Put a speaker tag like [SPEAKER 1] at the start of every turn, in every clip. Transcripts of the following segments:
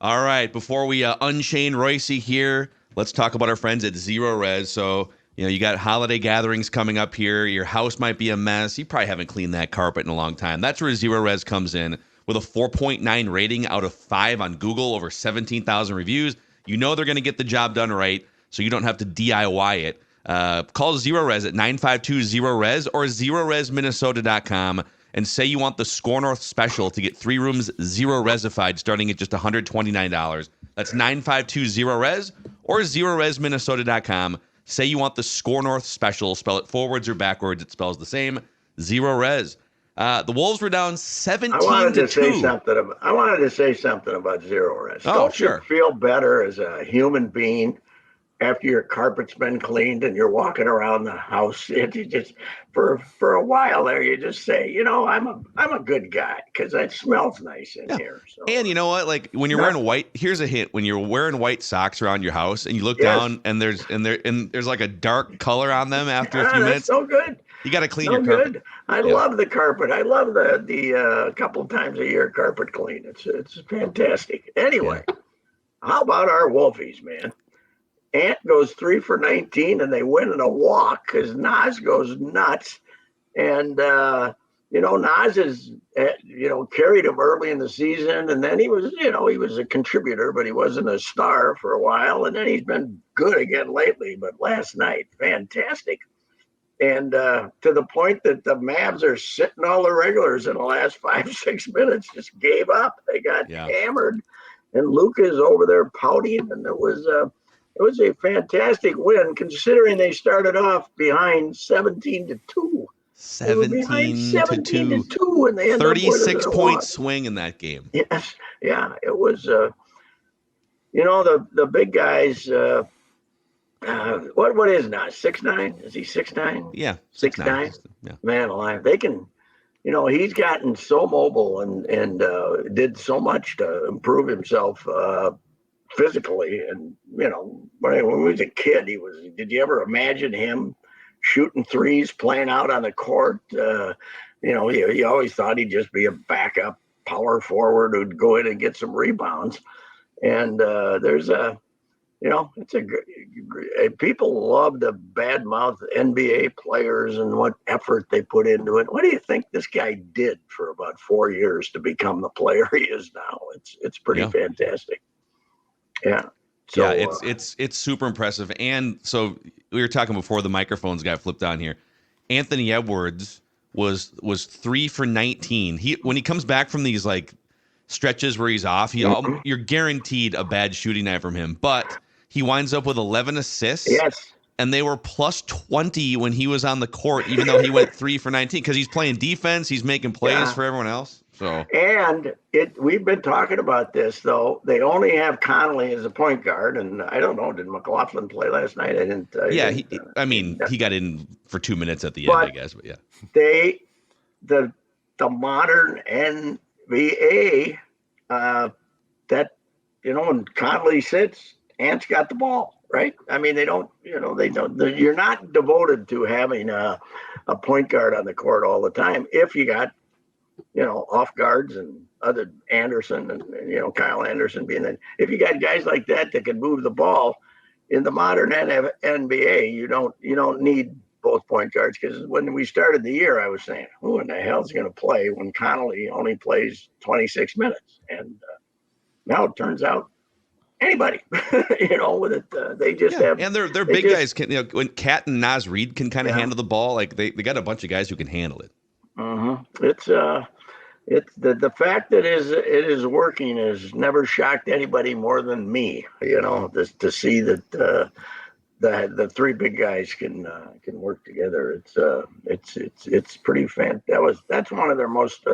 [SPEAKER 1] All right, before we unchain Reusse here, let's talk about our friends at Zero Res. So, you got holiday gatherings coming up here. Your house might be a mess. You probably haven't cleaned that carpet in a long time. That's where Zero Res comes in with a 4.9 rating out of 5 on Google, over 17,000 reviews. You know they're going to get the job done right, so you don't have to DIY it. Call Zero Res at 952-0RES or ZeroResMinnesota.com and say you want the Score North special to get 3 rooms zero resified starting at just $129. That's 952-0RES or ZeroResMinnesota.com. Say you want the Score North special. Spell it forwards or backwards. It spells the same. Zero Res. The Wolves were down 17-2.
[SPEAKER 2] I wanted to say something about Zero Res.
[SPEAKER 1] Oh,
[SPEAKER 2] Don't
[SPEAKER 1] sure.
[SPEAKER 2] you feel better as a human being after your carpet's been cleaned and you're walking around the house? You just for a while there, you just say, I'm a good guy because it smells nice in here. So,
[SPEAKER 1] and you know what? Like when you're wearing white, here's a hint: when you're wearing white socks around your house and you look down and there's like a dark color on them after a few minutes.
[SPEAKER 2] That's so good.
[SPEAKER 1] You got to clean your carpet.
[SPEAKER 2] Good. I love the carpet. I love the couple times a year carpet clean. It's fantastic. Anyway, how about our Wolfies, man? Ant goes 3 for 19, and they win in a walk because Nas goes nuts. And, Nas is, carried him early in the season. And then he was a contributor, but he wasn't a star for a while. And then he's been good again lately. But last night, fantastic. And to the point that the Mavs are sitting all the regulars in the last 5-6 minutes, just gave up. They got hammered. And Luka is over there pouting. And it was a fantastic win, considering they started off behind 17-2.
[SPEAKER 1] 17-2,
[SPEAKER 2] and they ended
[SPEAKER 1] 36-point swing in that game.
[SPEAKER 2] Yes, yeah, it was. The big guys. What is Nas? 6'9"? Is he 6'9"?
[SPEAKER 1] Yeah,
[SPEAKER 2] 6'9".
[SPEAKER 1] Yeah.
[SPEAKER 2] Man alive, they can. He's gotten so mobile and did so much to improve himself. Physically, and when he was a kid, did you ever imagine him shooting threes, playing out on the court? You always thought he'd just be a backup power forward who'd go in and get some rebounds. And people love to badmouth NBA players and what effort they put into it. What do you think this guy did for about 4 years to become the player he is now? It's pretty fantastic. Yeah. So,
[SPEAKER 1] it's super impressive. And so we were talking before the microphones got flipped on here. Anthony Edwards was 3 for 19. When he comes back from these like stretches where he's off, you're guaranteed a bad shooting night from him. But he winds up with 11 assists.
[SPEAKER 2] Yes.
[SPEAKER 1] And they were plus 20 when he was on the court, even though he went 3 for 19 because he's playing defense. He's making plays for everyone else. So
[SPEAKER 2] we've been talking about this though. They only have Connolly as a point guard, and I don't know. Did McLaughlin play last night? I didn't.
[SPEAKER 1] He got in for 2 minutes at the end, I guess. But yeah,
[SPEAKER 2] the modern NBA when Connolly sits, Ant's got the ball, right? I mean, they don't. You're not devoted to having a point guard on the court all the time if you got. Off guards and other Anderson and Kyle Anderson being that. If you got guys like that can move the ball in the modern NBA, you don't need both point guards, because when we started the year, I was saying, who in the hell is going to play when Connolly only plays 26 minutes? And now it turns out anybody, with it, they just have.
[SPEAKER 1] And they're big guys. When Cat and Nas Reed can kind of handle the ball, like they got a bunch of guys who can handle it.
[SPEAKER 2] Mm-hmm. It's the fact that it is working has never shocked anybody more than me. To see that the 3 big guys can work together. It's pretty fantastic. That's one of their most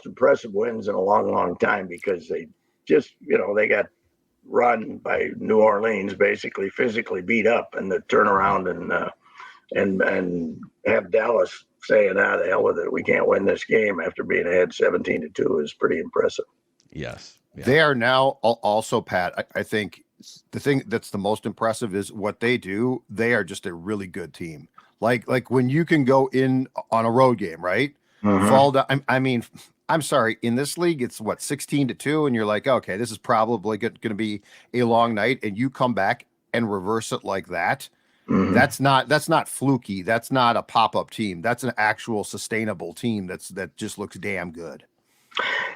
[SPEAKER 2] impressive wins in a long time, because they just they got run by New Orleans, basically physically beat up, and the turnaround and have Dallas saying, the hell with it, we can't win this game after being ahead 17-2 is pretty impressive.
[SPEAKER 3] Yes. Yeah. They are now also, Pat, I think the thing that's the most impressive is what they do. They are just a really good team. Like when you can go in on a road game, right? Mm-hmm. Fall down. I'm sorry, in this league, it's what, 16-2, and you're like, okay, this is probably going to be a long night, and you come back and reverse it like that.
[SPEAKER 2] Mhm.
[SPEAKER 3] That's not fluky. That's not a pop-up team. That's an actual sustainable team that just looks damn good.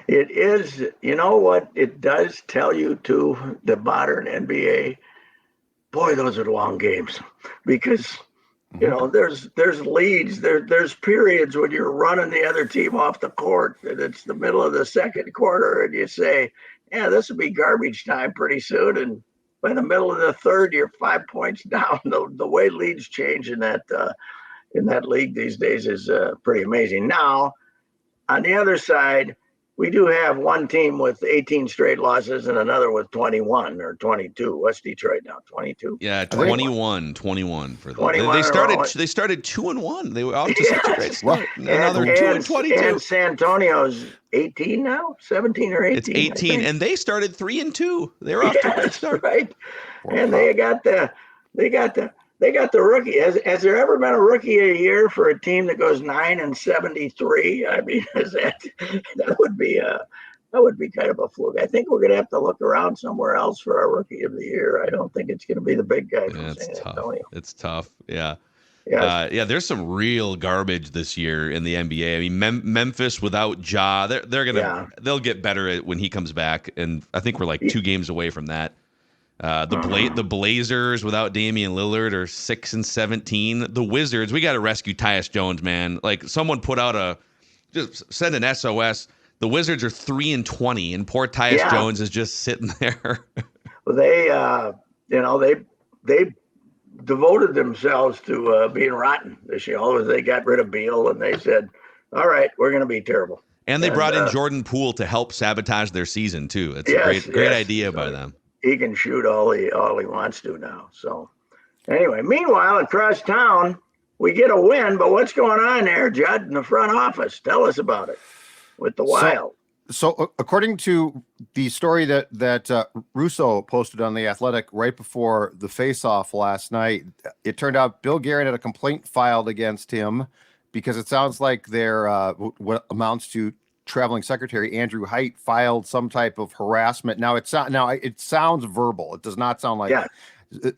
[SPEAKER 2] It is, you know what it does tell you too, the modern NBA, boy, those are long games because you know there's leads, there's periods when you're running the other team off the court and it's the middle of the second quarter and you say, yeah, this will be garbage time pretty soon, and by the middle of the third you're 5 points down. The way leads change in that league these days is pretty amazing. Now on the other side, we do have one team with 18 straight losses and another with 21 or 22. What's Detroit now? 22?
[SPEAKER 1] Yeah, 21 for them.
[SPEAKER 2] 21
[SPEAKER 1] They
[SPEAKER 2] in a
[SPEAKER 1] started
[SPEAKER 2] row.
[SPEAKER 1] 2-1. They were off to such a great start.
[SPEAKER 2] And,
[SPEAKER 1] Now they're 2-22.
[SPEAKER 2] And San Antonio's 18 now, 17 or 18.
[SPEAKER 1] It's 18, and they started 3-2. They were off to a great start.
[SPEAKER 2] Right. And they got the rookie. Has there ever been a rookie a year for a team that goes 9-73? I mean, that would be kind of a fluke. I think we're going to have to look around somewhere else for our rookie of the year. I don't think it's going to be the big guy from San Antonio.
[SPEAKER 1] It's tough. Yeah.
[SPEAKER 2] Yeah.
[SPEAKER 1] There's some real garbage this year in the NBA. I mean, Memphis without Ja, they'll get better when he comes back, and I think we're like 2 games away from that. The Blazers without Damian Lillard are 6-17. The Wizards, we got to rescue Tyus Jones, man. Like someone just send an SOS. The Wizards are 3-20, and poor Tyus Jones is just sitting there.
[SPEAKER 2] Well, they devoted themselves to being rotten this year. They got rid of Beal and they said, "All right, we're going to be terrible."
[SPEAKER 1] And they brought in Jordan Poole to help sabotage their season too. It's a great idea by them.
[SPEAKER 2] He can shoot all he wants to now. So anyway, meanwhile, across town, we get a win, but what's going on there, Judd, in the front office? Tell us about it with the Wild.
[SPEAKER 3] So according to the story that Reusse posted on The Athletic right before the face-off last night, it turned out Bill Guerin had a complaint filed against him because it sounds like their what amounts to traveling secretary Andrew Haidt filed some type of harassment. Now it sounds verbal. It does not sound like,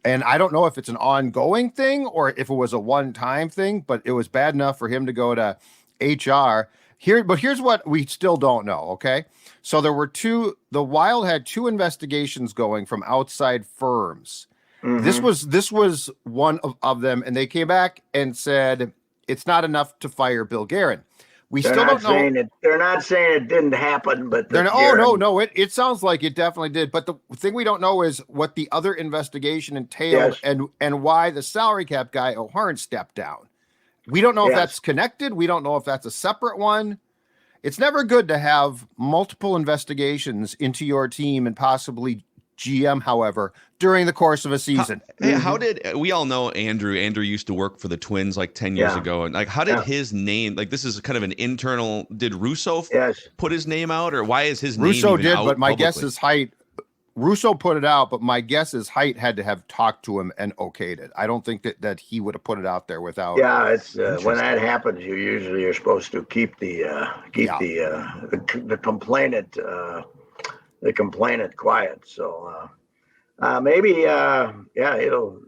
[SPEAKER 3] and I don't know if it's an ongoing thing or if it was a one-time thing, but it was bad enough for him to go to HR here. But here's what we still don't know. Okay. So the Wild had 2 investigations going from outside firms. Mm-hmm. This was one of them. And they came back and said, it's not enough to fire Bill Guerin. We still don't know.
[SPEAKER 2] They're not saying it didn't happen, but
[SPEAKER 3] no. It sounds like it definitely did. But the thing we don't know is what the other investigation entailed and why the salary cap guy O'Hearn stepped down. We don't know if that's connected. We don't know if that's a separate one. It's never good to have multiple investigations into your team and possibly GM, however, during the course of a season.
[SPEAKER 1] How did we all know Andrew used to work for the Twins like 10 years ago, and like how did his name, like this is kind of an internal, did Reusse put his name out, or why is his name
[SPEAKER 3] Reusse
[SPEAKER 1] even out
[SPEAKER 3] but my
[SPEAKER 1] publicly?
[SPEAKER 3] guess is Haidt. Reusse put it out, but my guess is Haidt had to have talked to him and okayed it. I don't think that he would have put it out there without.
[SPEAKER 2] Yeah, it's when that happens, you're supposed to keep the complainant quiet. So maybe it'll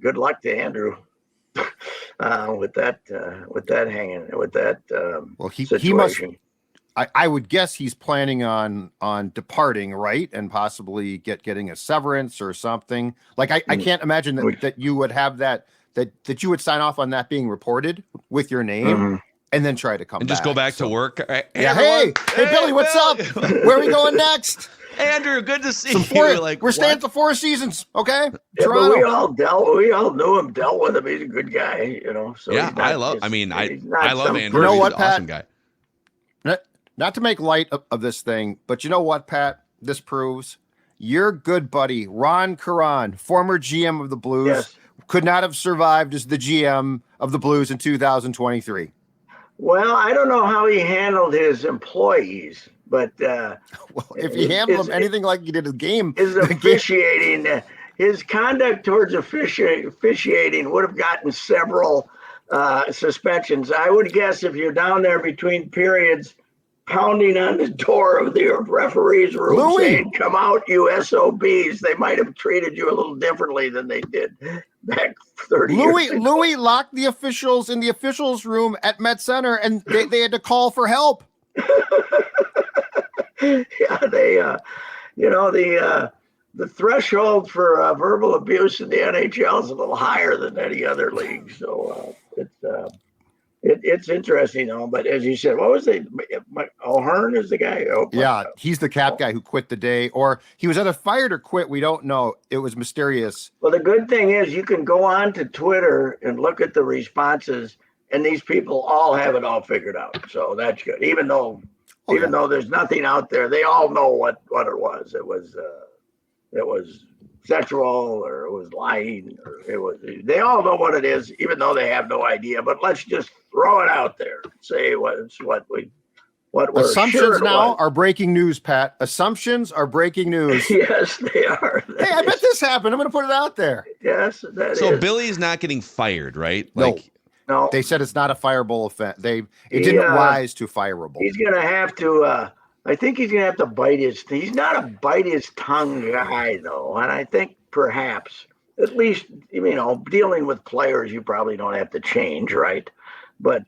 [SPEAKER 2] good luck to Andrew with that situation.
[SPEAKER 3] He must. I would guess he's planning on departing, right, and possibly getting a severance or something. Like I can't imagine that you would have that you would sign off on that being reported with your name. And then try to come
[SPEAKER 1] and
[SPEAKER 3] back.
[SPEAKER 1] just go back to work.
[SPEAKER 3] Hey, hey Billy, what's up? Where are we going next?
[SPEAKER 1] Andrew, good to see you.
[SPEAKER 3] We're staying at the Four Seasons, okay?
[SPEAKER 2] Yeah, but we all knew him, dealt with him. He's a good guy, So
[SPEAKER 1] I love Andrew.
[SPEAKER 3] You know what,
[SPEAKER 1] He's an
[SPEAKER 3] Pat?
[SPEAKER 1] awesome guy.
[SPEAKER 3] Not to make light of this thing, but you know what, Pat? This proves your good buddy Ron Caron, former GM of the Blues, could not have survived as the GM of the Blues in 2023.
[SPEAKER 2] Well, I don't know how he handled his employees, but
[SPEAKER 3] if he handled them anything like he did a game,
[SPEAKER 2] his officiating, his conduct towards officiating would have gotten several suspensions. I would guess if you're down there between periods, pounding on the door of the referee's room
[SPEAKER 3] Louis!
[SPEAKER 2] saying, "Come out, you SOBs." They might have treated you a little differently than they did back 30 years ago.
[SPEAKER 3] Louis locked the officials in the officials room at Met Center, and they had to call for help.
[SPEAKER 2] Yeah, they, the threshold for verbal abuse in the NHL is a little higher than any other league. So it's interesting, though. But as you said, what was it? O'Hearn is the guy.
[SPEAKER 3] Yeah, he's the cap guy who quit the day, or he was either fired or quit. We don't know. It was mysterious.
[SPEAKER 2] Well, the good thing is you can go on to Twitter and look at the responses, and these people all have it all figured out. So that's good. Even though there's nothing out there, they all know what it was. It was sexual, or it was lying, or they all know what it is, even though they have no idea. But let's just throw it out there. Say what we're
[SPEAKER 3] Assumptions
[SPEAKER 2] sure
[SPEAKER 3] now are breaking news, Pat. Assumptions are breaking news.
[SPEAKER 2] Yes, they are.
[SPEAKER 3] Hey, I bet this happened. I'm going to put it out there.
[SPEAKER 2] Yes,
[SPEAKER 1] So Billy's not getting fired, right?
[SPEAKER 2] No.
[SPEAKER 3] They said it's not a fireable offense. It didn't rise to fireable.
[SPEAKER 2] He's going to have to. I think he's going to have to bite his. He's not a bite his tongue guy, though, and I think perhaps, at least, dealing with players, you probably don't have to change, right? But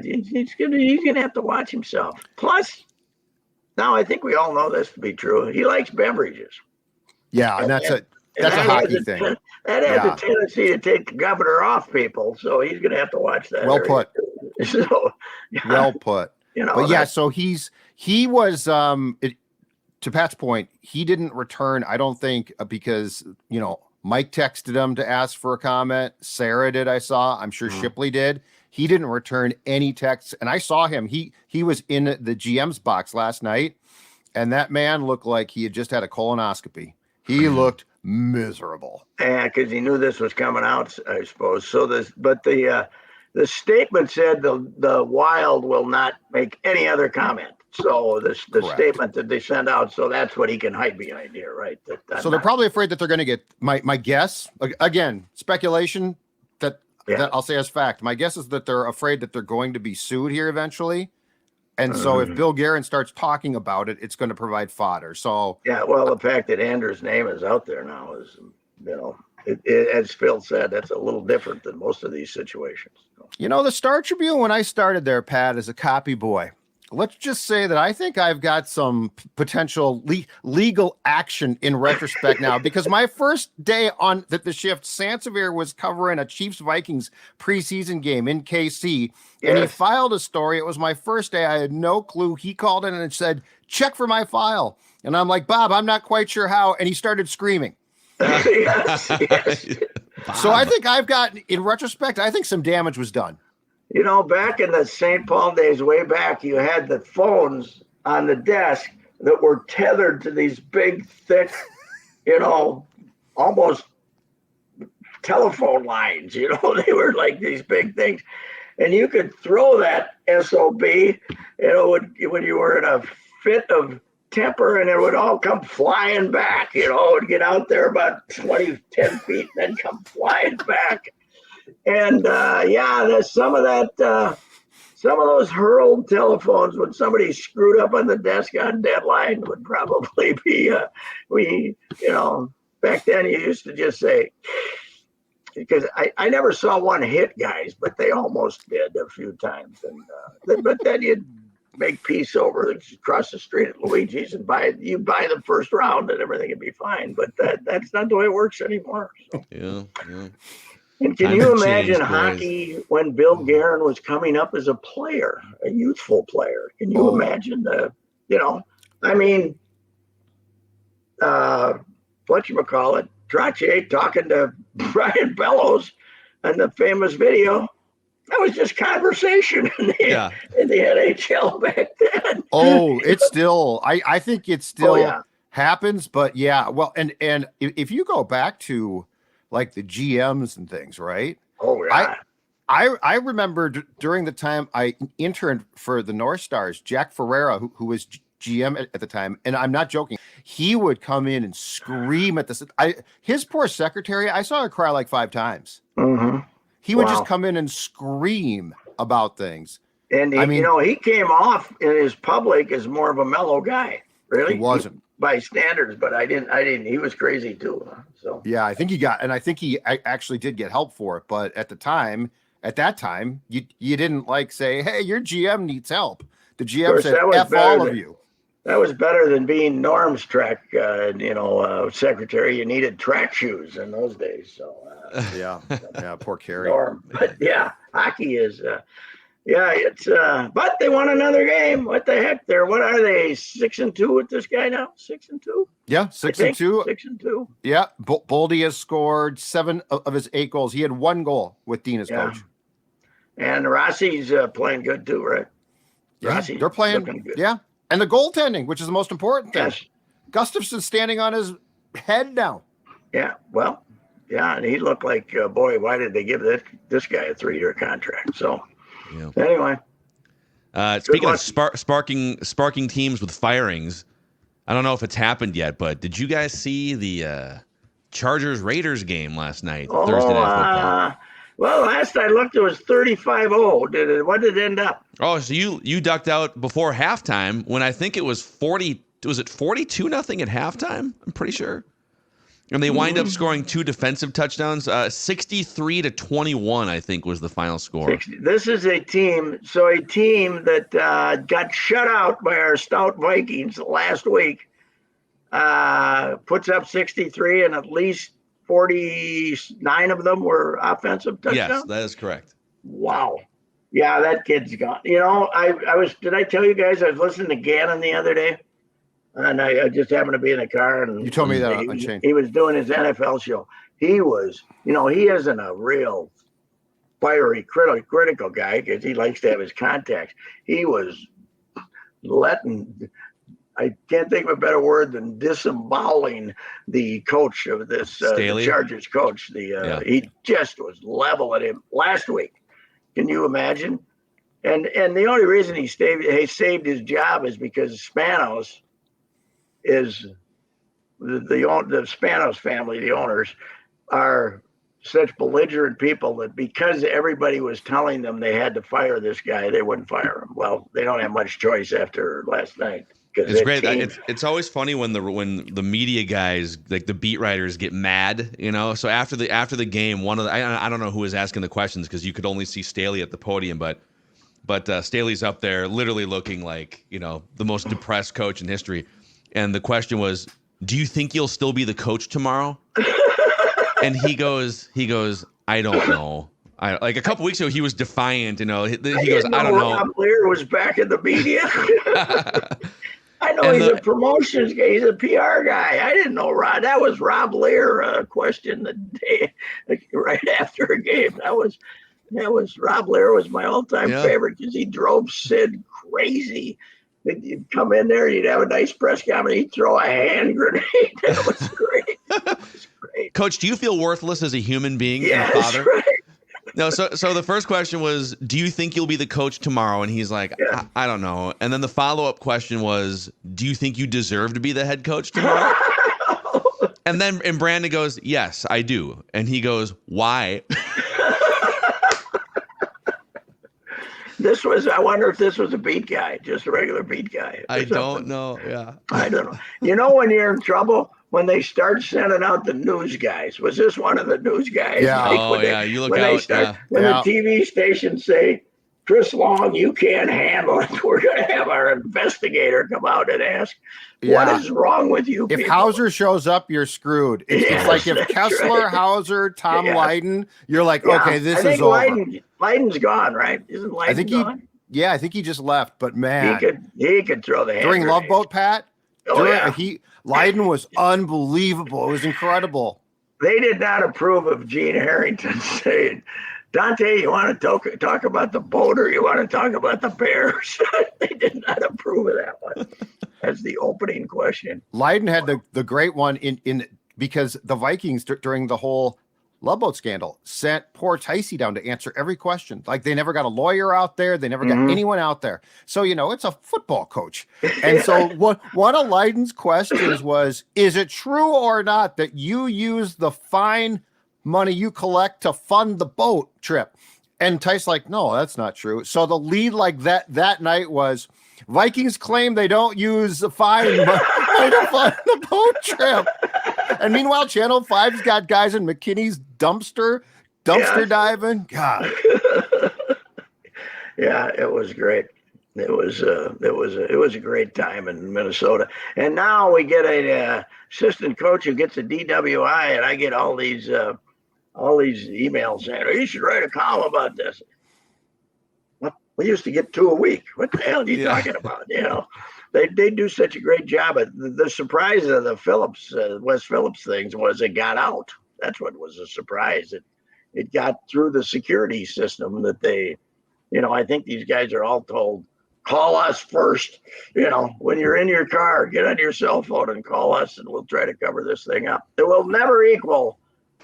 [SPEAKER 2] he's going to have to watch himself. Plus, now I think we all know this to be true. He likes beverages.
[SPEAKER 3] Yeah, and that's a hockey thing.
[SPEAKER 2] That has a tendency to take the governor off people, so he's going to have to watch that.
[SPEAKER 3] Well put.
[SPEAKER 2] So,
[SPEAKER 3] well put. But yeah, so he was to Pat's point, he didn't return, I don't think, because Mike texted him to ask for a comment. Sarah did, I saw. I'm sure Shipley did. He didn't return any texts, and I saw him. He was in the GM's box last night, and that man looked like he had just had a colonoscopy. He looked miserable.
[SPEAKER 2] Yeah, because he knew this was coming out, I suppose. So the statement said the Wild will not make any other comment. So the statement that they sent out, so that's what he can hide behind here, right?
[SPEAKER 3] So they're probably afraid that they're going to get, my guess, again, speculation that I'll say as fact. My guess is that they're afraid that they're going to be sued here eventually. And so if Bill Guerin starts talking about it, it's going to provide fodder. So
[SPEAKER 2] yeah, well, the fact that Andrew's name is out there now is, as Phil said, that's a little different than most of these situations.
[SPEAKER 3] The Star Tribune, when I started there, Pat, as a copy boy, let's just say that I think I've got some potential legal action in retrospect now, because my first day on the shift, Sansevier was covering a Chiefs-Vikings preseason game in KC, and he filed a story. It was my first day. I had no clue. He called in and said, "Check for my file." And I'm like, "Bob, I'm not quite sure how." And he started screaming.
[SPEAKER 2] Yes.
[SPEAKER 3] So I think I've got, in retrospect, I think some damage was done.
[SPEAKER 2] Back in the St. Paul days, way back, you had the phones on the desk that were tethered to these big, thick, almost telephone lines. They were like these big things. And you could throw that SOB, when you were in a fit of temper, and it would all come flying back. It would get out there about 10 feet, then come flying back. And there's some of those hurled telephones when somebody screwed up on the desk on deadline would probably be back then you used to just say, because I never saw one hit guys, but they almost did a few times. And but then you'd make peace over across the street at Luigi's and buy the first round and everything would be fine. But that's not the way it works anymore. So.
[SPEAKER 1] Yeah.
[SPEAKER 2] And can you imagine hockey when Bill Guerin was coming up as a player, a youthful player? Can you imagine whatchamacallit, Trottier talking to Brian Bellows and the famous video? That was just conversation in the NHL back then.
[SPEAKER 3] Oh, it's still, I think it still happens, but yeah. Well, and if you go back to like the GMs and things, right?
[SPEAKER 2] Oh yeah.
[SPEAKER 3] I remember during the time I interned for the North Stars, Jack Ferreira, who was GM at the time, and I'm not joking, he would come in and scream at his poor secretary. I saw her cry like 5 times.
[SPEAKER 2] Mm-hmm.
[SPEAKER 3] He would just come in and scream about things.
[SPEAKER 2] And he came off in his public as more of a mellow guy. Really,
[SPEAKER 3] he wasn't
[SPEAKER 2] by standards, but I didn't. He was crazy too. So
[SPEAKER 3] yeah, I think he actually did get help for it. But at that time, you didn't say, hey, your GM needs help. The GM said, F all of you.
[SPEAKER 2] That was better than being Norm's track, secretary. You needed track shoes in those days. So
[SPEAKER 3] yeah, poor Kerry.
[SPEAKER 2] Norm, but yeah, hockey is. It's but they won another game. What the heck? What are they? 6-2 with this guy now? 6-2.
[SPEAKER 3] Yeah, 6-2.
[SPEAKER 2] 6-2.
[SPEAKER 3] Yeah, Boldy has scored 7 of his 8 goals. He had 1 goal with Dean as coach.
[SPEAKER 2] And Rossi's playing good too, right?
[SPEAKER 3] Yeah,
[SPEAKER 2] Rossi's
[SPEAKER 3] they're playing good. Yeah, and the goaltending, which is the most important thing.
[SPEAKER 2] Yes.
[SPEAKER 3] Gustafson's standing on his head now.
[SPEAKER 2] Yeah, well, yeah, and he looked like boy. Why did they give this guy a 3-year contract? So.
[SPEAKER 1] Yeah.
[SPEAKER 2] Anyway,
[SPEAKER 1] speaking of sparking teams with firings, I don't know if it's happened yet, but did you guys see the Chargers Raiders game last night? Thursday Night Football.
[SPEAKER 2] Well, last I looked, it was 35-0. What did it end up?
[SPEAKER 1] Oh, so you ducked out before halftime when I think it was 40. Was it 42-0 at halftime? I'm pretty sure. And they wind up scoring 2 defensive touchdowns. 63-21, I think, was the final score.
[SPEAKER 2] This is a team that got shut out by our stout Vikings last week. Puts up 63, and at least 49 of them were offensive touchdowns.
[SPEAKER 1] Yes, that is correct.
[SPEAKER 2] Wow. Yeah, that kid's gone. Did I tell you guys I was listening to Gannon the other day? And I just happened to be in the car, and
[SPEAKER 3] you told me that
[SPEAKER 2] he was doing his NFL show. He was, he isn't a real fiery critical guy because he likes to have his contacts. He was I can't think of a better word than disemboweling the coach of this the Chargers coach. He just was level at him last week. Can you imagine? And the only reason he saved his job is because Spanos is the Spanos family, the owners, are such belligerent people that because everybody was telling them they had to fire this guy, they wouldn't fire him. Well, they don't have much choice after last night.
[SPEAKER 1] It's great. It's always funny when the media guys, like the beat writers, get mad. So after the game, one of the I don't know who was asking the questions because you could only see Staley at the podium, but Staley's up there literally looking like the most depressed coach in history. And the question was, do you think you'll still be the coach tomorrow? And he goes, I don't know. Like a couple weeks ago, he was defiant. He goes, I don't know.
[SPEAKER 2] Rob Lear was back in the media. I know he's a promotions guy. He's a PR guy. I didn't know Rob. That was Rob Lear question the day right after a game. That was Rob Lear was my all-time favorite because he drove Sid crazy. You'd come in there, you'd have a nice press conference, he'd throw a hand grenade. That was great.
[SPEAKER 1] Coach, do you feel worthless as a human being and father?
[SPEAKER 2] Right.
[SPEAKER 1] No, so the first question was, do you think you'll be the coach tomorrow? And he's like, I don't know. And then the follow-up question was, do you think you deserve to be the head coach tomorrow? And Brandon goes, yes, I do. And he goes, why?
[SPEAKER 2] I wonder if this was a beat guy, just a regular beat guy.
[SPEAKER 1] I don't know. Yeah.
[SPEAKER 2] I don't know. When you're in trouble, when they start sending out the news guys, was this one of the news guys?
[SPEAKER 1] Yeah. You look out.
[SPEAKER 2] When the TV stations say, Chris Long, you can't handle it. We're going to have our investigator come out and ask, what is wrong with you
[SPEAKER 3] If
[SPEAKER 2] people?
[SPEAKER 3] Hauser shows up, you're screwed. It's like if Kessler, right. Hauser, Tom Lydon, you're like, okay, this is over.
[SPEAKER 2] Lydon's gone, right? Isn't Lydon gone?
[SPEAKER 3] I think he just left, but man.
[SPEAKER 2] He could throw the hand
[SPEAKER 3] during
[SPEAKER 2] grenade.
[SPEAKER 3] Love Boat, Pat?
[SPEAKER 2] Oh,
[SPEAKER 3] Lydon was unbelievable. It was incredible.
[SPEAKER 2] They did not approve of Gene Harrington saying, Dante, you want to talk about the boat or you want to talk about the Bears? They did not approve of that one. That's the opening question.
[SPEAKER 3] Lydon had the great one in because the Vikings during the whole Love Boat scandal sent poor Ticey down to answer every question. Like they never got a lawyer out there. They never got anyone out there. So, it's a football coach. And so one of Lydon's questions was, is it true or not that you use the fine money you collect to fund the boat trip? And Tice like, no, that's not true. So the lead like that night was Vikings claim they don't use the fine money to fund the boat trip. And meanwhile, Channel 5's got guys in McKinney's dumpster diving. God.
[SPEAKER 2] Yeah, it was great. It was a great time in Minnesota. And now we get a assistant coach who gets a DWI, and I get all these emails saying, "Oh, you should write a column about this." What? We used to get 2 a week. What the hell are you talking about? You know, they do such a great job. The surprise of the West Phillips things was it got out. That's what was a surprise. It got through the security system that they, you know, I think these guys are all told, call us first. You know, when you're in your car, get on your cell phone and call us, and we'll try to cover this thing up. It will never equal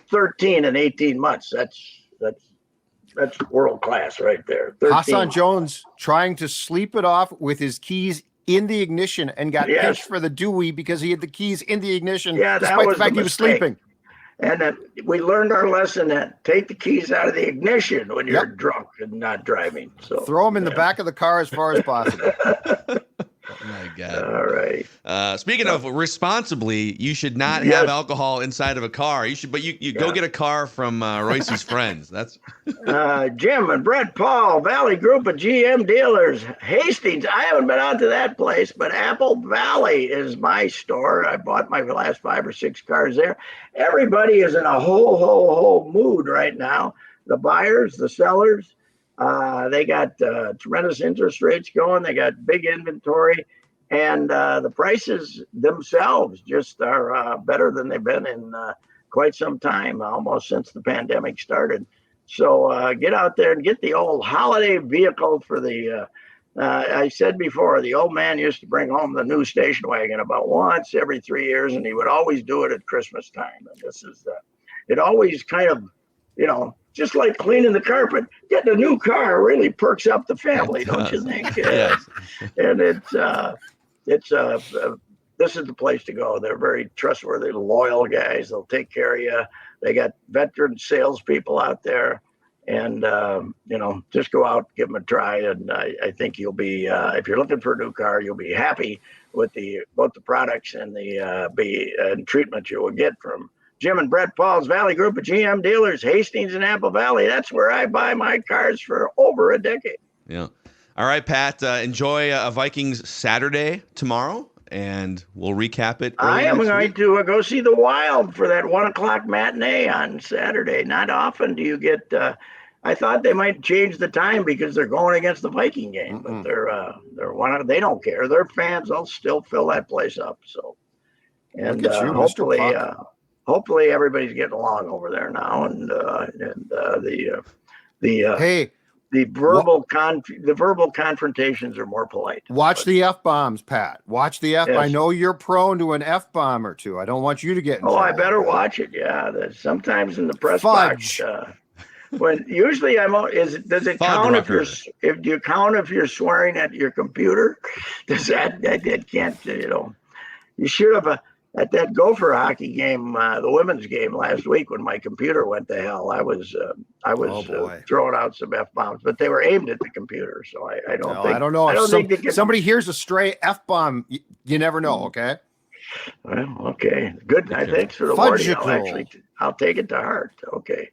[SPEAKER 2] 13 and 18 months. That's world class right there.
[SPEAKER 3] Hassan Jones trying to sleep it off with his keys in the ignition and got pinched for the Dewey because he had the keys in the ignition despite the fact he was sleeping.
[SPEAKER 2] And then we learned our lesson that take the keys out of the ignition when you're drunk and not driving. So
[SPEAKER 3] throw them in the back of the car as far as possible.
[SPEAKER 1] Oh my God.
[SPEAKER 2] All right.
[SPEAKER 1] Speaking of responsibly, you should not have alcohol inside of a car. You should, but you go get a car from Reusse's friends. That's
[SPEAKER 2] Jim and Brett Paul, Valley Group of GM dealers, Hastings. I haven't been out to that place, but Apple Valley is my store. I bought my last 5 or 6 cars there. Everybody is in a whole mood right now. The buyers, the sellers. They got tremendous interest rates going. They got big inventory, and the prices themselves just are better than they've been in quite some time, almost since the pandemic started. So get out there and get the old holiday vehicle for the. I said before, the old man used to bring home the new station wagon about once every 3 years, and he would always do it at Christmas time. And this is it always kind of, you know, just like cleaning the carpet, getting a new car really perks up the family, don't you think?
[SPEAKER 1] Yes.
[SPEAKER 2] And this is the place to go. They're very trustworthy, loyal guys. They'll take care of you. They got veteran salespeople out there, and you know, just go out, give them a try, and I think you'll be, if you're looking for a new car, you'll be happy with both the products and the treatment you will get from Jim and Brett Paul's Valley Group of GM dealers, Hastings and Apple Valley. That's where I buy my cars for over a decade.
[SPEAKER 1] Yeah. All right, Pat. Enjoy a Vikings Saturday tomorrow, and we'll recap it.
[SPEAKER 2] I am going to go see the Wild for that 1:00 matinee on Saturday. Not often do you get. I thought they might change the time because they're going against the Viking game, but they're one. They don't care. Their fans will still fill that place up. So, and hopefully everybody's getting along over there now, and the verbal confrontations are more polite.
[SPEAKER 3] Watch the F-bombs, Pat. Watch the F. Yes. I know you're prone to an F-bomb or two. I don't want you to get in trouble.
[SPEAKER 2] I better watch it. Yeah, sometimes in the press box. When usually does it count if you count if you're swearing at your computer? Does that can't, you know? You should have at that Gopher hockey game, the women's game last week, when my computer went to hell, I was throwing out some F-bombs, but they were aimed at the computer, so I don't know.
[SPEAKER 3] If somebody hears a stray F-bomb, you never know. Okay.
[SPEAKER 2] Well, okay, good. Thanks for the warning. I'll take it to heart. Okay.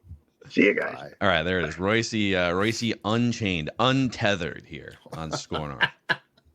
[SPEAKER 2] See you guys.
[SPEAKER 1] All right, there it is. Reusse Unchained, untethered here on Score North.